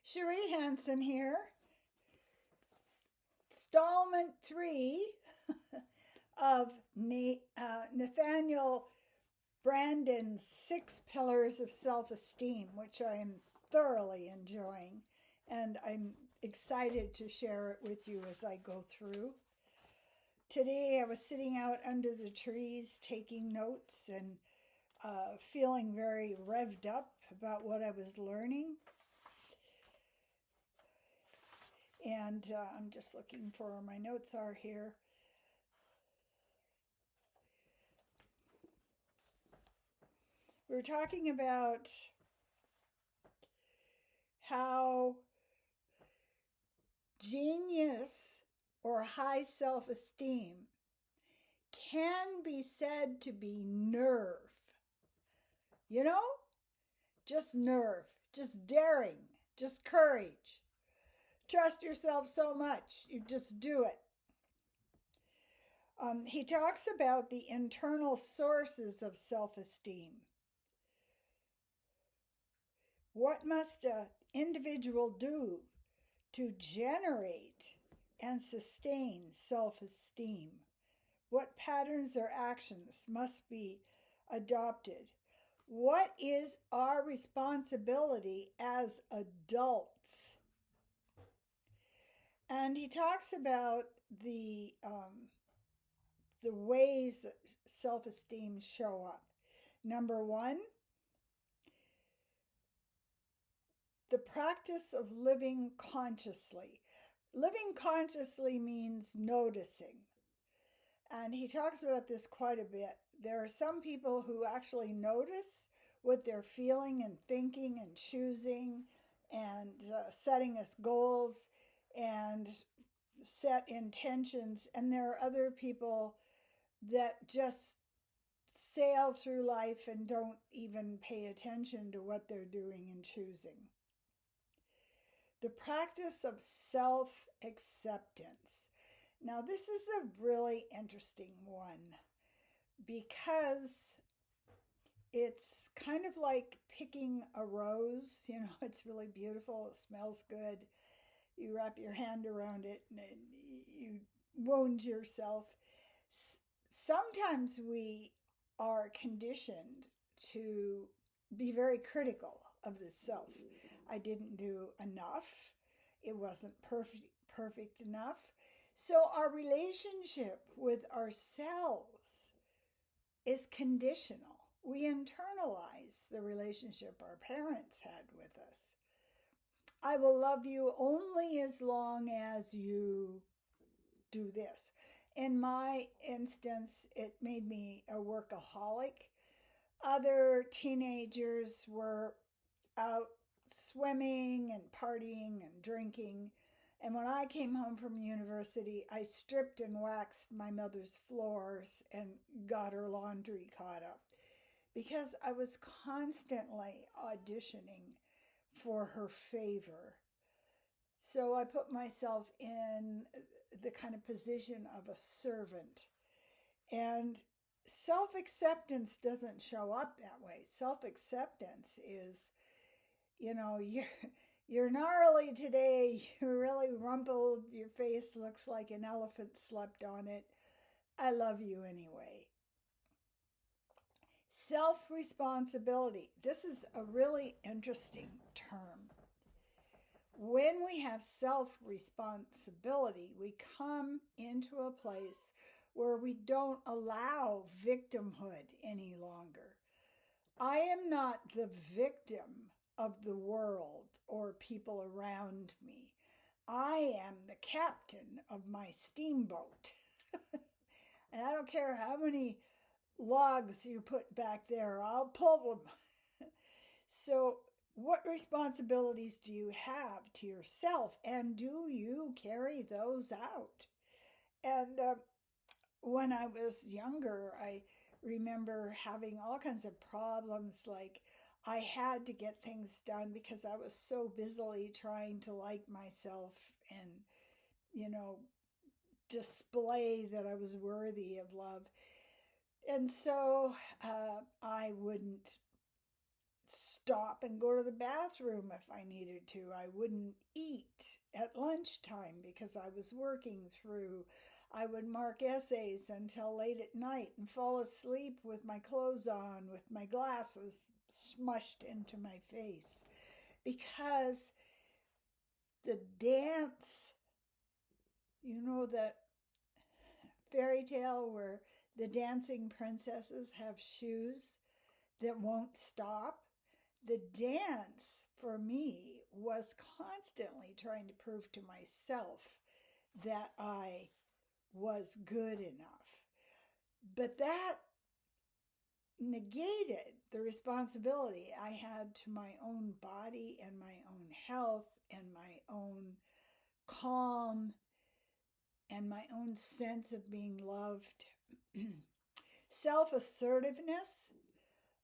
Cherie Hanson here. Installment 3 of Nathaniel Brandon's 6 Pillars of Self-Esteem, which I am thoroughly enjoying, and I'm excited to share it with you as I go through. Today I was sitting out under the trees taking notes and feeling very revved up about what I was learning. And I'm just looking for where my notes are here. We were talking about how genius or high self-esteem can be said to be nerve. You know? Just nerve, just daring, just courage. Trust yourself so much, you just do it. He talks about the internal sources of self-esteem. What must an individual do to generate and sustain self-esteem? What patterns or actions must be adopted? What is our responsibility as adults? And he talks about the ways that self-esteem show up. Number one, the practice of living consciously. Living consciously means noticing. And he talks about this quite a bit. There are some people who actually notice what they're feeling and thinking and choosing and setting as goals and set intentions. And there are other people that just sail through life and don't even pay attention to what they're doing and choosing. The practice of self-acceptance. Now, this is a really interesting one because it's kind of like picking a rose. You know, it's really beautiful. It smells good. You wrap your hand around it and you wound yourself. Sometimes we are conditioned to be very critical of the self. I didn't do enough. It wasn't perfect enough. So our relationship with ourselves is conditional. We internalize the relationship our parents had with us. I will love you only as long as you do this. In my instance, it made me a workaholic. Other teenagers were out swimming and partying and drinking. And when I came home from university, I stripped and waxed my mother's floors and got her laundry caught up because I was constantly auditioning for her favor. So I put myself in the kind of position of a servant. And self-acceptance doesn't show up that way. Self-acceptance is, you know, you're gnarly today, you're really rumpled, your face looks like an elephant slept on it. I love you anyway. Self-responsibility. This is a really interesting term. When we have self-responsibility, we come into a place where we don't allow victimhood any longer. I am not the victim of the world or people around me. I am the captain of my steamboat. And I don't care how many logs you put back there, I'll pull them. So what responsibilities do you have to yourself, and do you carry those out? And when I was younger, I remember having all kinds of problems, like I had to get things done because I was so busily trying to like myself and, you know, display that I was worthy of love. And so I wouldn't stop and go to the bathroom if I needed to. I wouldn't eat at lunchtime because I was working through. I would mark essays until late at night and fall asleep with my clothes on, with my glasses smushed into my face. Because the dance, you know, that fairy tale where the dancing princesses have shoes that won't stop? The dance for me was constantly trying to prove to myself that I was good enough. But that negated the responsibility I had to my own body and my own health and my own calm and my own sense of being loved. Self-assertiveness.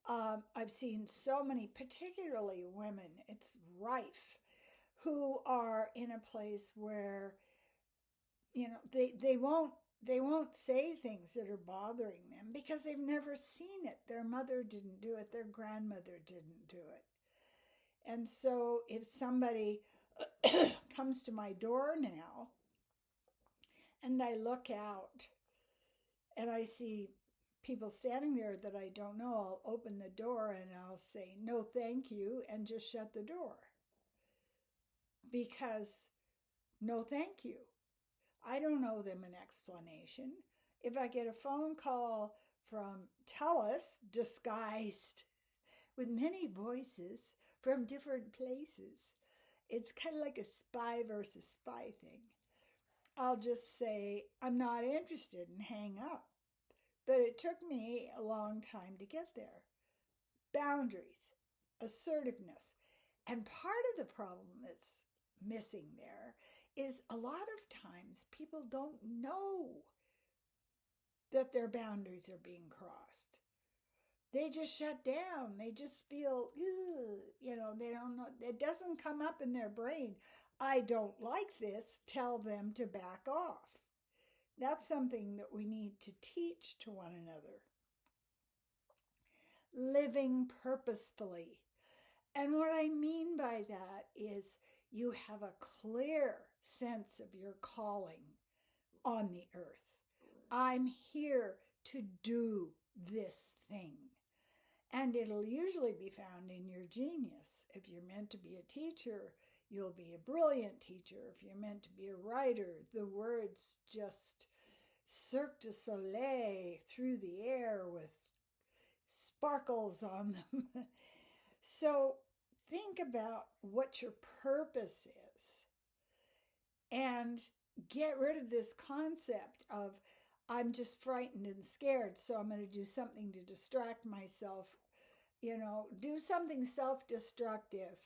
I've seen so many, particularly women, it's rife, who are in a place where, you know, they won't say things that are bothering them because they've never seen it. Their mother didn't do it. Their grandmother didn't do it. And so if somebody comes to my door now and I look out and I see people standing there that I don't know, I'll open the door and I'll say, no, thank you, and just shut the door. Because no, thank you. I don't owe them an explanation. If I get a phone call from TELUS, disguised with many voices from different places, it's kind of like a spy versus spy thing. I'll just say, I'm not interested, and hang up. But it took me a long time to get there. Boundaries, assertiveness. And part of the problem that's missing there is a lot of times people don't know that their boundaries are being crossed. They just shut down. They just feel, you know, they don't know. It doesn't come up in their brain. I don't like this. Tell them to back off. That's something that we need to teach to one another. Living purposefully. And what I mean by that is you have a clear sense of your calling on the earth. I'm here to do this thing. And it'll usually be found in your genius. If you're meant to be a teacher, you'll be a brilliant teacher. If you're meant to be a writer, the words just Cirque du Soleil through the air with sparkles on them. So think about what your purpose is and get rid of this concept of I'm just frightened and scared, so I'm going to do something to distract myself. You know, do something self-destructive,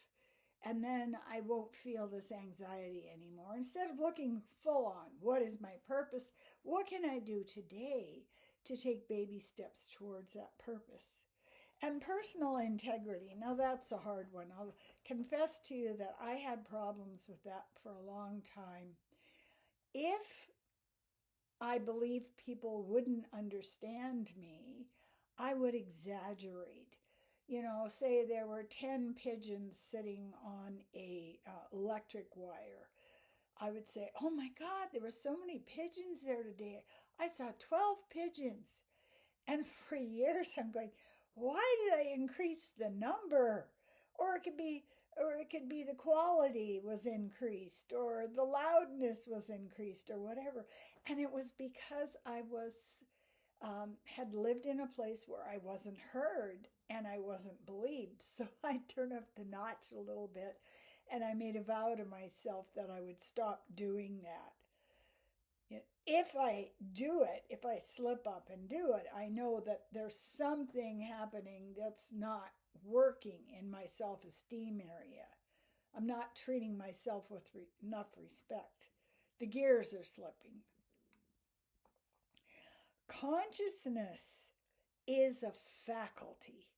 and then I won't feel this anxiety anymore. Instead of looking full on, what is my purpose? What can I do today to take baby steps towards that purpose? And personal integrity. Now that's a hard one. I'll confess to you that I had problems with that for a long time. If I believed people wouldn't understand me, I would exaggerate. You know, say there were 10 pigeons sitting on a electric wire. I would say, oh my God, there were so many pigeons there today. I saw 12 pigeons. And for years I'm going, why did I increase the number? Or it could be the quality was increased, or the loudness was increased, or whatever. And it was because I had lived in a place where I wasn't heard and I wasn't believed. So I turned up the notch a little bit, and I made a vow to myself that I would stop doing that. If I do it, if I slip up and do it, I know that there's something happening that's not working in my self-esteem area. I'm not treating myself with enough respect. The gears are slipping. Consciousness is a faculty.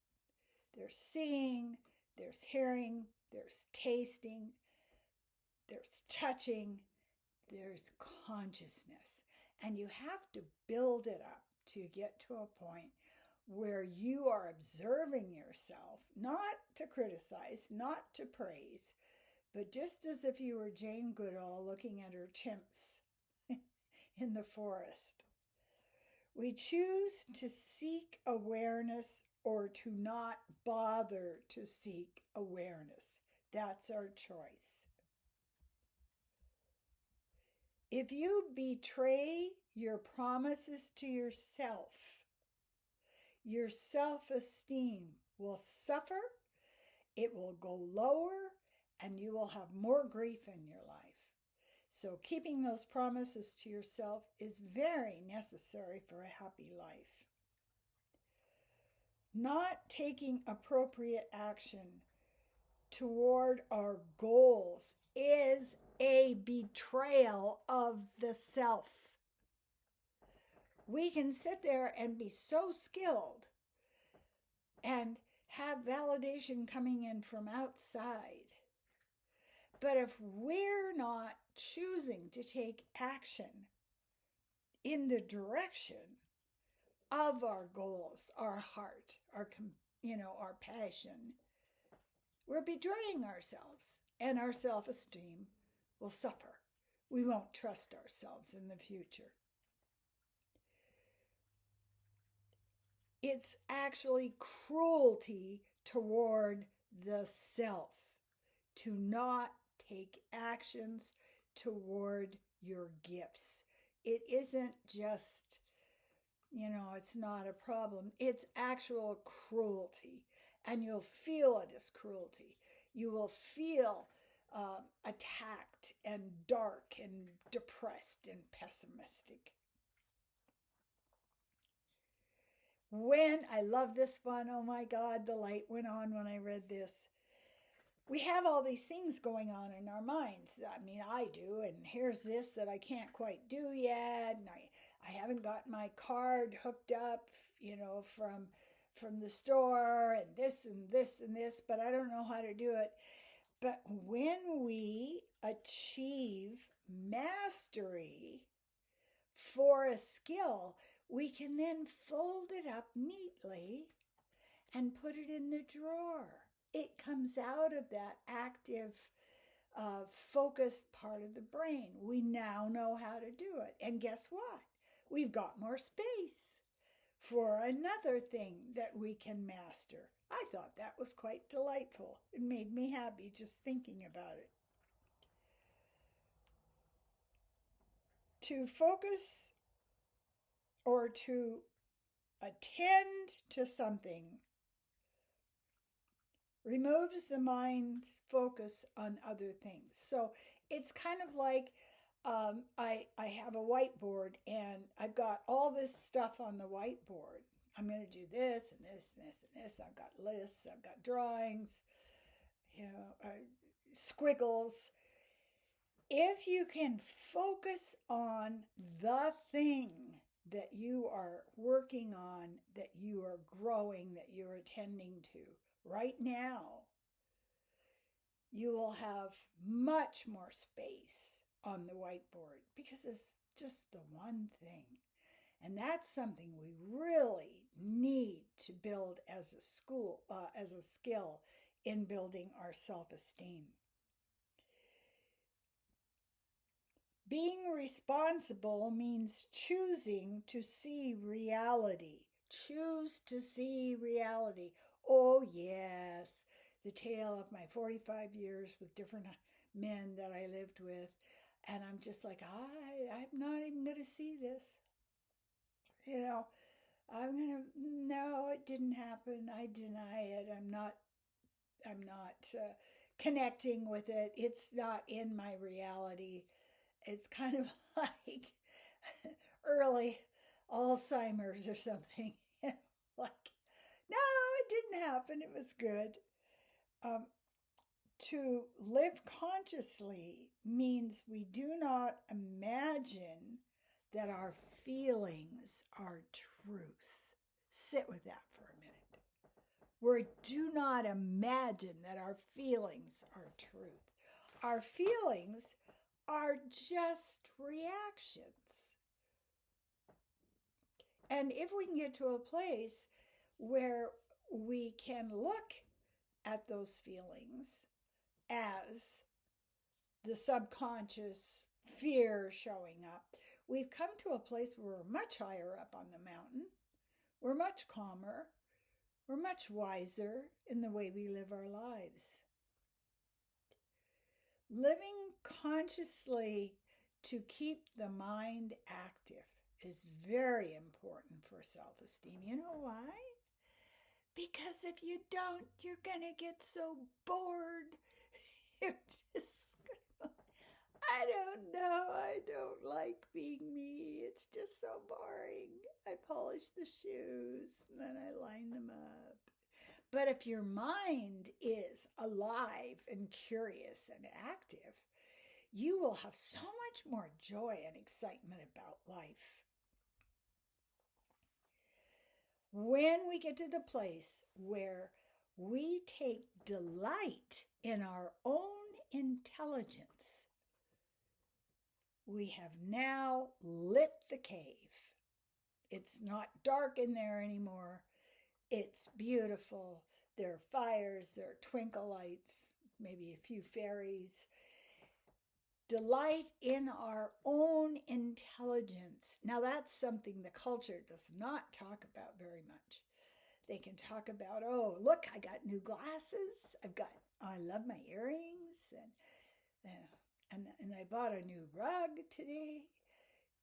There's seeing, there's hearing, there's tasting, there's touching, there's consciousness. And you have to build it up to get to a point where you are observing yourself, not to criticize, not to praise, but just as if you were Jane Goodall looking at her chimps in the forest. We choose to seek awareness or to not bother to seek awareness. That's our choice. If you betray your promises to yourself, your self-esteem will suffer, it will go lower, and you will have more grief in your life. So keeping those promises to yourself is very necessary for a happy life. Not taking appropriate action toward our goals is a betrayal of the self. We can sit there and be so skilled and have validation coming in from outside. But if we're not choosing to take action in the direction of our goals, our heart, our passion, we're betraying ourselves, and our self-esteem will suffer. We won't trust ourselves in the future. It's actually cruelty toward the self to not take actions toward your gifts. It isn't just, it's not a problem. It's actual cruelty, and you'll feel it as cruelty. You will feel attacked and dark and depressed and pessimistic. I love this one, oh my God, the light went on when I read this. We have all these things going on in our minds. I mean, I do, and here's this that I can't quite do yet, and I haven't got my card hooked up, from the store, and this and this and this, but I don't know how to do it. But when we achieve mastery for a skill, we can then fold it up neatly and put it in the drawer. It comes out of that active, focused part of the brain. We now know how to do it. And guess what? We've got more space for another thing that we can master. I thought that was quite delightful. It made me happy just thinking about it. To focus or to attend to something removes the mind's focus on other things. So it's kind of like I have a whiteboard, and I've got all this stuff on the whiteboard. I'm going to do this and this and this and this. I've got lists, I've got drawings, squiggles. If you can focus on the thing that you are working on, that you are growing, that you're attending to right now, you will have much more space on the whiteboard because it's just the one thing. And that's something we really need to build as a skill in building our self-esteem. Being responsible means choosing to see reality. Choose to see reality. Oh, yes, the tale of my 45 years with different men that I lived with. And I'm just like, I'm not even going to see this. No, it didn't happen. I deny it. I'm not connecting with it. It's not in my reality. It's kind of like early Alzheimer's or something. Like, no, it didn't happen. It was good. To live consciously means we do not imagine that our feelings are truth. Sit with that for a minute. We do not imagine that our feelings are truth. Our feelings are just reactions. And if we can get to a place where we can look at those feelings as the subconscious fear showing up. We've come to a place where we're much higher up on the mountain. We're much calmer. We're much wiser in the way we live our lives. Living consciously to keep the mind active is very important for self-esteem. You know why? Because if you don't, you're going to get so bored. You're just I don't know. I don't like being me. It's just so boring. I polish the shoes and then I line them up. But if your mind is alive and curious and active, you will have so much more joy and excitement about life. When we get to the place where we take delight in our own intelligence, we have now lit the cave. It's not dark in there anymore. It's beautiful. There are fires, there are twinkle lights, maybe a few fairies. Delight in our own intelligence. Now that's something the culture does not talk about very much. They can talk about, oh, look, I got new glasses. I love my earrings, and I bought a new rug today.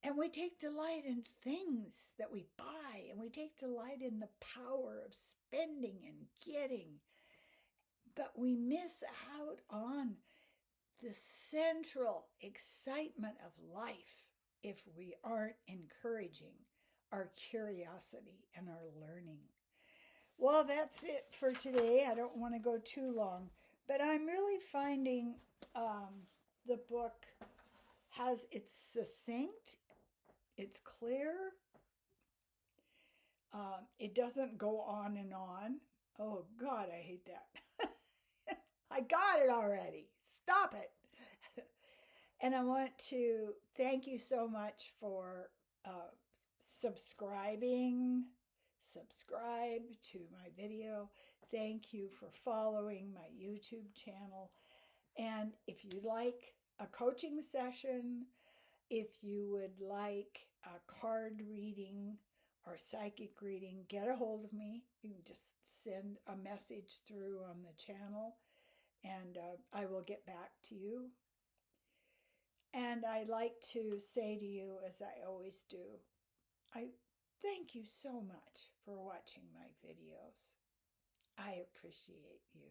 And we take delight in things that we buy, and we take delight in the power of spending and getting. But we miss out on the central excitement of life if we aren't encouraging our curiosity and our learning. Well, that's it for today. I don't want to go too long, but I'm really finding the book it's succinct, it's clear, it doesn't go on and on. Oh God, I hate that. I got it already. Stop it. And I want to thank you so much for subscribing. Subscribe to my video. Thank you for following my YouTube channel. And if you'd like a coaching session, if you would like a card reading or psychic reading, get a hold of me. You can just send a message through on the channel and I will get back to you. And I'd like to say to you, as I always do, I thank you so much for watching my videos. I appreciate you.